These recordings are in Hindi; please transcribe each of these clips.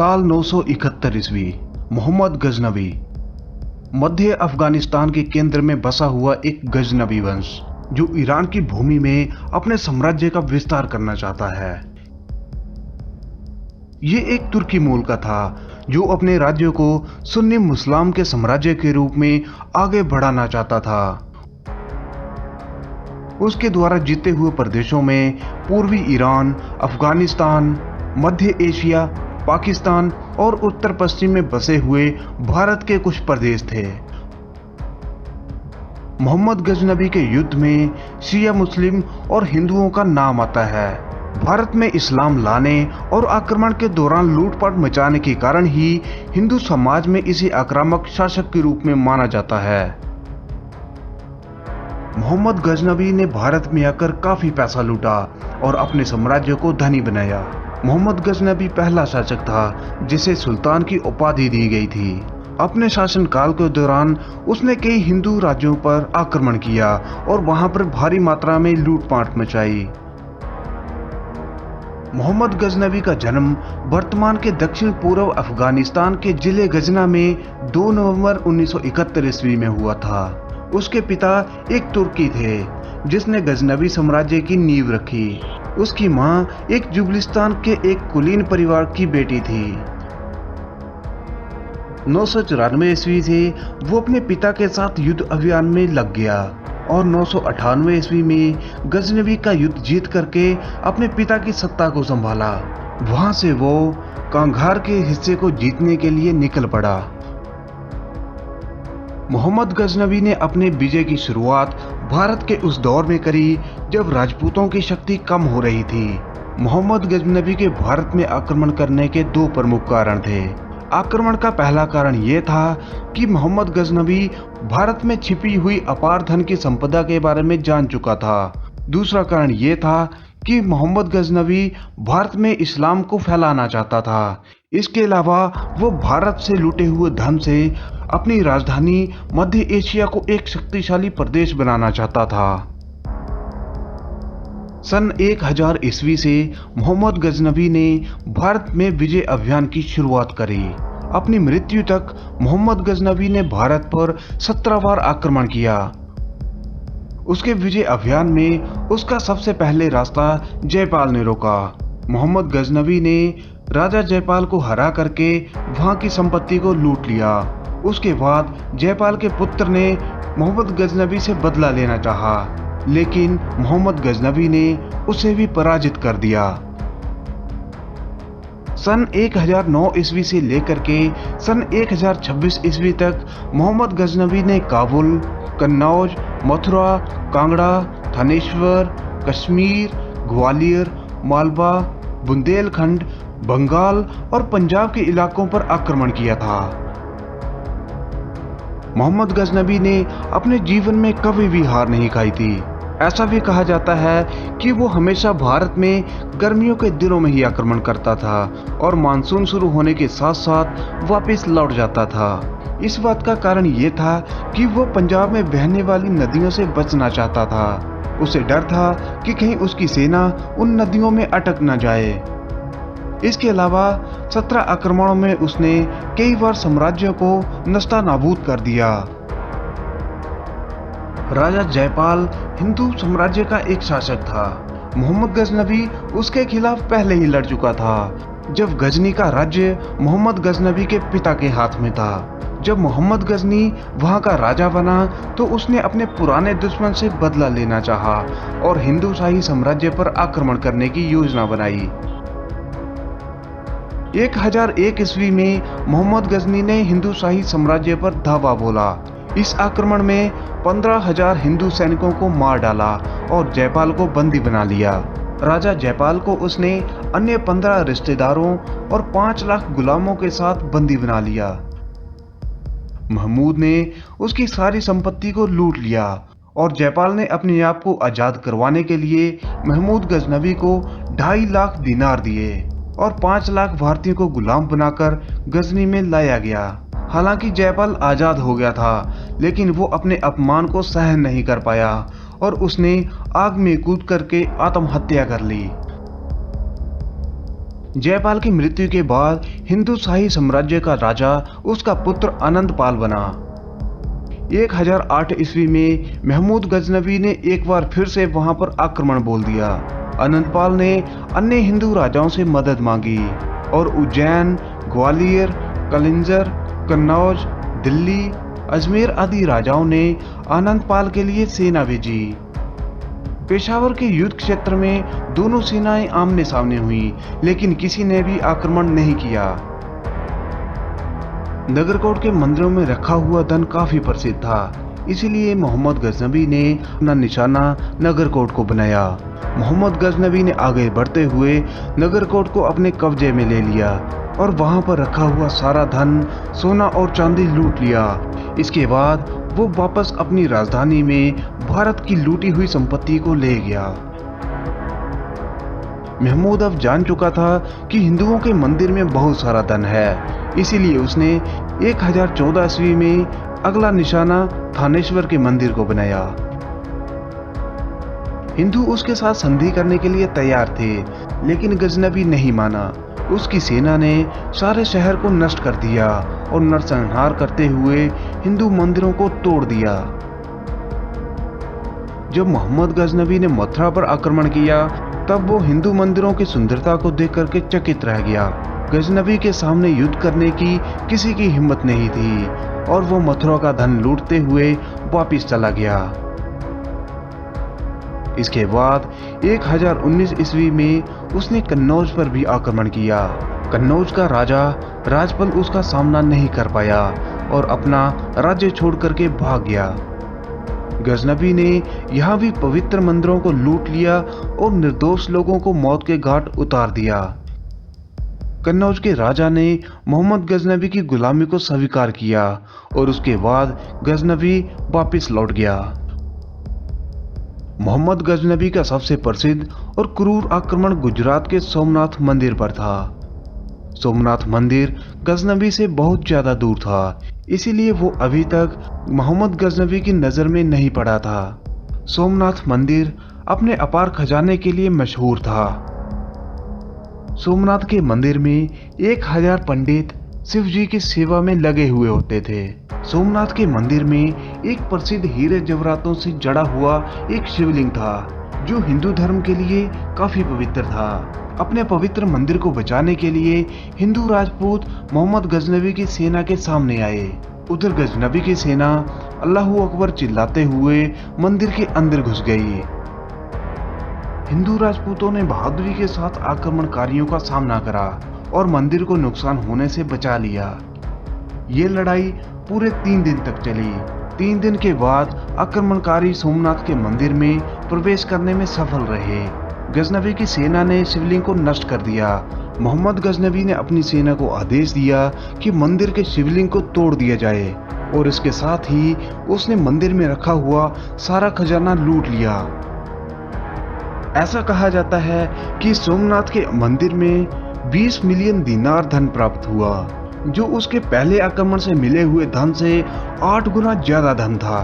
साल 971 ईस्वी। मोहम्मद गजनवी मध्य अफगानिस्तान के केंद्र में बसा हुआ एक गजनवी वंश जो ईरान की भूमि में अपने साम्राज्य का विस्तार करना चाहता है। ये एक तुर्की मूल का था जो अपने राज्य को सुन्नी मुस्लिम के साम्राज्य के रूप में आगे बढ़ाना चाहता था। उसके द्वारा जीते हुए प्रदेशों में पूर्वी ईरान, अफगानिस्तान, मध्य एशिया, पाकिस्तान और उत्तर पश्चिम में बसे हुए भारत के कुछ प्रदेश थे। मोहम्मद गजनवी के युद्ध में शिया मुस्लिम और हिंदुओं का नाम आता है। भारत में इस्लाम लाने और आक्रमण के दौरान लूटपाट मचाने के कारण ही हिंदू समाज में इसे आक्रामक शासक के रूप में माना जाता है। मोहम्मद गजनवी ने भारत में आकर काफी पैसा लूटा और अपने साम्राज्य को धनी बनाया। मोहम्मद गजनवी पहला शासक था जिसे सुल्तान की उपाधि दी गई थी। अपने शासनकाल के दौरान उसने कई हिंदू राज्यों पर आक्रमण किया और वहां पर भारी मात्रा में लूटपाट मचाई। मोहम्मद गजनवी का जन्म वर्तमान के दक्षिण पूर्व अफगानिस्तान के जिले गजना में 2 नवंबर 1971 ईस्वी में हुआ था। उसके पिता एक तुर्की थे जिसने गजनवी साम्राज्य की नींव रखी। उसकी मां एक जुबलिस्तान के एक कुलीन परिवार की बेटी थी। 994 ईस्वी से वो अपने पिता के साथ युद्ध अभियान में लग गया और 998 ईस्वी में गजनवी का युद्ध जीत करके अपने पिता की सत्ता को संभाला। वहां से वो कांधार के हिस्से को जीतने के लिए निकल पड़ा। मोहम्मद गजनवी ने अपने विजय की शुरुआत भारत के उस दौर में करी जब राजपूतों की शक्ति कम हो रही थी। मोहम्मद गजनवी के भारत में आक्रमण करने के 2 प्रमुख कारण थे। आक्रमण का पहला कारण ये था कि मोहम्मद गजनवी भारत में छिपी हुई अपार धन की संपदा के बारे में जान चुका था। दूसरा कारण ये था कि मोहम्मद गजनवी भारत में इस्लाम को फैलाना चाहता था। इसके अलावा वो भारत से लूटे हुए धन से अपनी राजधानी मध्य एशिया को एक शक्तिशाली प्रदेश बनाना चाहता था। सन 1000 ईस्वी से मोहम्मद गजनवी ने भारत में विजय अभियान की शुरुआत करी। अपनी मृत्यु तक मोहम्मद गजनवी ने भारत पर 17 बार आक्रमण किया। उसके विजय अभियान में उसका सबसे पहले रास्ता जयपाल ने रोका। मोहम्मद गजनवी ने राजा जयपाल को हरा करके वहां की संपत्ति को लूट लिया। उसके बाद जयपाल के पुत्र ने मोहम्मद गजनवी से बदला लेना चाहा, लेकिन मोहम्मद गजनवी ने उसे भी पराजित कर दिया। सन 1009 ईस्वी से लेकर के सन 1026 ईस्वी तक मोहम्मद गजनवी ने काबुल, कन्नौज, मथुरा, कांगड़ा, थानेश्वर, कश्मीर, ग्वालियर, मालवा, बुंदेलखंड, बंगाल और पंजाब के इलाकों पर आक्रमण किया था। मोहम्मद गजनवी ने अपने जीवन में कभी भी हार नहीं खाई थी। ऐसा भी कहा जाता है कि वो हमेशा भारत में गर्मियों के दिनों में ही आक्रमण करता था और मानसून शुरू होने के साथ साथ वापस लौट जाता था। इस बात का कारण ये था कि वो पंजाब में बहने वाली नदियों से बचना चाहता था। उसे डर था कि कहीं उसकी सेना उन नदियों में अटक न जाए। इसके अलावा 17 आक्रमणों में उसने कई बार साम्राज्य को नस्तानाबूद कर दिया। राजा जयपाल हिंदू साम्राज्य का एक शासक था। मोहम्मद गजनवी उसके खिलाफ पहले ही लड़ चुका था जब गजनी का राज्य मोहम्मद गजनवी के पिता के हाथ में था। जब मोहम्मद गजनी वहां का राजा बना तो उसने अपने पुराने दुश्मन से बदला लेना चाहा और हिंदू शाही साम्राज्य पर आक्रमण करने की योजना बनाई। 1001 ईस्वी में मोहम्मद गजनी ने हिंदू शाही साम्राज्य पर धावा बोला। इस आक्रमण में 15,000 हिंदू सैनिकों को मार डाला और जयपाल को बंदी बना लिया। राजा जयपाल को उसने अन्य 15 रिश्तेदारों और 5 लाख गुलामों के साथ बंदी बना लिया। महमूद ने उसकी सारी संपत्ति को लूट लिया और जयपाल ने अपने आप को आजाद करवाने के लिए महमूद गजनवी को 2.5 लाख दिनार दिए और 5 लाख भारतीयों को गुलाम बनाकर गजनी में लाया गया। हालांकि जयपाल आजाद हो गया था, लेकिन वो अपने अपमान को सहन नहीं कर पाया और उसने आग में कूद करके आत्महत्या कर ली। जयपाल की मृत्यु के बाद हिंदू शाही साम्राज्य का राजा उसका पुत्र आनंदपाल बना। 1008 ईस्वी में महमूद गजनवी ने एक बार फिर से वहां पर आक्रमण बोल दिया। आनंदपाल ने अन्य हिंदू राजाओं से मदद मांगी और उज्जैन, ग्वालियर, कलिंजर, कन्नौज, दिल्ली, अजमेर आदि राजाओं ने आनंदपाल के लिए सेना भेजी। पेशावर के युद्ध क्षेत्र में दोनों सेनाएं आमने सामने हुई, लेकिन किसी ने भी आक्रमण नहीं किया। नगरकोट के मंदिरों में रखा हुआ धन काफी प्रसिद्ध था, इसीलिए मोहम्मद गजनवी ने अपना निशाना नगरकोट को बनाया। मोहम्मद गजनवी ने आगे बढ़ते हुए नगरकोट को अपने कब्जे में ले लिया और वहां पर रखा हुआ सारा धन, सोना और चांदी लूट लिया। इसके बाद वो वापस अपनी राजधानी में भारत की लूटी हुई संपत्ति को ले गया। महमूद अब जान चुका था कि हिंदुओं के मंदिर में बहुत सारा धन है, इसीलिए उसने 1014 ईस्वी में अगला निशाना थानेश्वर के मंदिर को बनाया। हिंदू उसके साथ संधि करने के लिए तैयार थे, लेकिन गजनवी नहीं माना। उसकी सेना ने सारे शहर को नष्ट कर दिया और नरसंहार करते हुए हिंदू मंदिरों को तोड़ दिया। जब मोहम्मद गजनवी ने मथुरा पर आक्रमण किया, तब वो हिंदू मंदिरों की सुंदरता को देख करके चकित रह गया। गजनवी के सामने युद्ध करने की किसी की हिम्मत नहीं थी और वो मथुरा का धन लूटते हुए वापिस चला गया। इसके बाद 1019 ईस्वी में उसने कन्नौज पर भी आक्रमण किया। कन्नौज का राजा राजपल उसका सामना नहीं कर पाया और अपना राज्य छोड़ करके भाग गया। गजनवी ने यहाँ भी पवित्र मंदिरों को लूट लिया और निर्दोष लोगों को मौत के घाट उतार दिया। कन्नौज के राजा ने मोहम्मद गजनवी की गुलामी को स्वीकार किया और उसके बाद गजनवी वापिस लौट गया। मोहम्मद गजनवी का सबसे प्रसिद्ध और क्रूर आक्रमण गुजरात के सोमनाथ मंदिर पर था। सोमनाथ मंदिर गजनवी से बहुत ज्यादा दूर था, इसीलिए वो अभी तक मोहम्मद गजनवी की नजर में नहीं पड़ा था। सोमनाथ मंदिर अपने अपार खजाने के लिए मशहूर था। सोमनाथ के मंदिर में 1000 पंडित शिव जी की सेवा में लगे हुए होते थे। सोमनाथ के मंदिर में एक प्रसिद्ध हीरे जवाहरातों से जड़ा हुआ एक शिवलिंग था, जो हिंदू धर्म के लिए काफी पवित्र था। अपने पवित्र मंदिर को बचाने के लिए हिंदू राजपूत मोहम्मद गजनवी की सेना के सामने आए। उधर गजनवी की सेना अल्लाहू अकबर चिल्लाते हुए मंदिर के अंदर घुस गई। हिंदू राजपूतों ने बहादुरी के साथ आक्रमणकारियों का सामना करा और मंदिर को नुकसान होने से बचा लिया। ये लड़ाई पूरे 3 दिन तक चली। 3 दिन के बाद आक्रमणकारी सोमनाथ के मंदिर में प्रवेश करने में सफल रहे। गजनवी की सेना ने शिवलिंग को नष्ट कर दिया। मोहम्मद गजनवी ने अपनी सेना को आदेश दिया कि मंदिर के शिवलिंग को तोड़ दिया जाए और इसके साथ ही उसने मंदिर में रखा हुआ सारा खजाना लूट लिया। ऐसा कहा जाता है कि सोमनाथ के मंदिर में 20 मिलियन दिनार धन प्राप्त हुआ, जो उसके पहले आक्रमण से मिले हुए धन से 8 गुना ज्यादा धन था।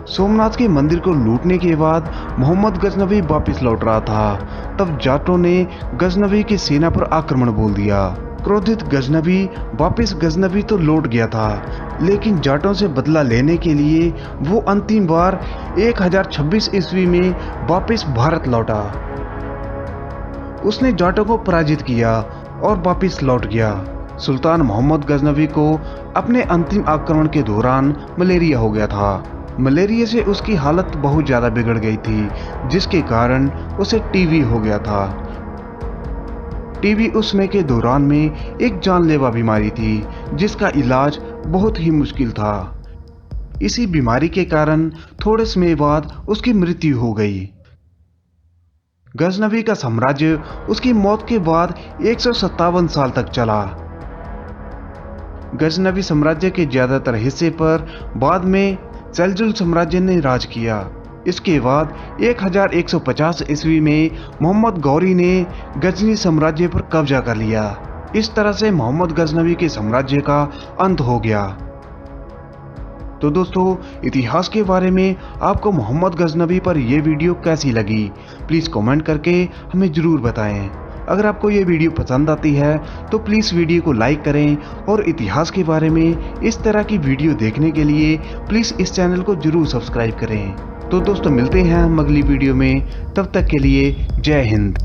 सोमनाथ के मंदिर को लूटने के बाद मोहम्मद गजनवी वापस लौट रहा था, तब जाटों ने गजनवी की सेना पर आक्रमण बोल दिया। क्रोधित गजनवी वापस गजनवी तो लौट गया था, लेकिन जाटों से बदला लेने के लिए वो अंतिम बार 1026 ईस्वी में वापस भारत लौटा। उसने जाटों को पराजित किया और वापस लौट गया। सुल्तान मोहम्मद गजनवी को अपने अंतिम आक्रमण के दौरान मलेरिया हो गया था। मलेरिया से उसकी हालत बहुत ज्यादा बिगड़ गई थी, जिसके कारण उसे टीबी हो गया था। टीबी उस समय के दौरान में एक जानलेवा बीमारी थी, जिसका इलाज बहुत ही मुश्किल था। इसी बीमारी के कारण थोड़े समय बाद उसकी मृत्यु हो गई। गजनवी का साम्राज्य उसकी मौत के बाद 157 साल तक चला। गजनवी साम्राज्य के ज्यादातर हिस्से पर बाद में सेल्जुक साम्राज्य ने राज किया। इसके बाद 1150 ईस्वी में मोहम्मद गौरी ने गजनी साम्राज्य पर कब्जा कर लिया। इस तरह से मोहम्मद गजनवी के साम्राज्य का अंत हो गया। तो दोस्तों, इतिहास के बारे में आपको मोहम्मद गजनवी पर यह वीडियो कैसी लगी, प्लीज कमेंट करके हमें जरूर बताएं। अगर आपको ये वीडियो पसंद आती है तो प्लीज़ वीडियो को लाइक करें और इतिहास के बारे में इस तरह की वीडियो देखने के लिए प्लीज़ इस चैनल को जरूर सब्सक्राइब करें। तो दोस्तों मिलते हैं हम अगली वीडियो में, तब तक के लिए जय हिंद।